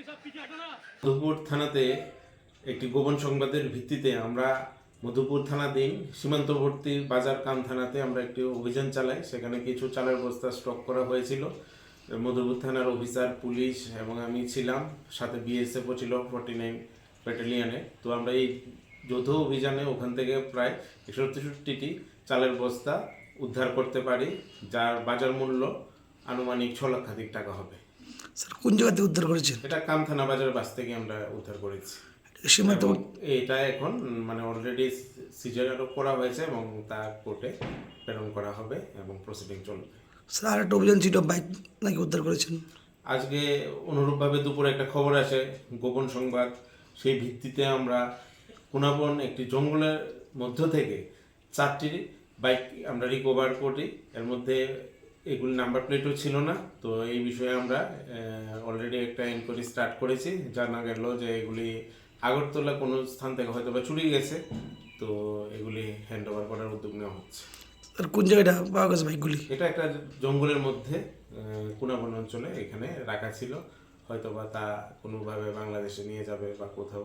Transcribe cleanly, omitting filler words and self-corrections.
মধুপুর থানাতে একটি গোপন সংবাদের ভিত্তিতে আমরা মধুপুর থানাধীন সীমান্তবর্তী বাজার কান থানাতে আমরা একটি অভিযান চালাই। সেখানে কিছু চালের বস্তা স্টক করা হয়েছিল। মধুপুর থানার অফিসার, পুলিশ এবং আমি ছিলাম, সাথে বিএসএফও ছিল 49 ব্যাটালিয়নে। তো আমরা এই যৌথ অভিযানে ওখান থেকে প্রায় 163টি চালের বস্তা উদ্ধার করতে পারি, যার বাজার মূল্য আনুমানিক 6 লক্ষাধিক টাকা হবে। স্যার কোন জায়গাতে উদ্ধার করেছেন? এটা কাম থানা বাজারের বাস থেকে আমরা উদ্ধার করেছি। সীমান্ত এটা এখন অলরেডি সিজার করা হয়েছে এবং তা কোর্টে প্রেরণ করা হবে এবং প্রসিডিং চলবে। স্যার আর একটা অভিযান ছিল, বাইক নাকি উদ্ধার করেছেন? আজকে অনুরূপভাবে দুপুরে একটা খবর আসে, গোপন সংবাদ। সেই ভিত্তিতে আমরা কুনাবন একটি জঙ্গলের মধ্য থেকে 4টি বাইক আমরা রিকভার করি। এর মধ্যে এগুলি নাম্বার প্লেটও ছিল না। তো এই বিষয়ে আমরা অলরেডি একটা এনকোয়ারি স্টার্ট করেছি। জানা গেল যে এগুলি আগরতলা কোনো স্থান থেকে হয়তো বা চুরি গেছে। তো এগুলি হ্যান্ড ওভার করার উদ্যোগ নেওয়া হচ্ছে। স্যার কোন জায়গাটা পাওয়া গেছে বাইকগুলি? এটা একটা জঙ্গলের মধ্যে কুনাবন অঞ্চলে এখানে রাখা ছিল। হয়তো বা তা কোনোভাবে বাংলাদেশে নিয়ে যাবে বা কোথাও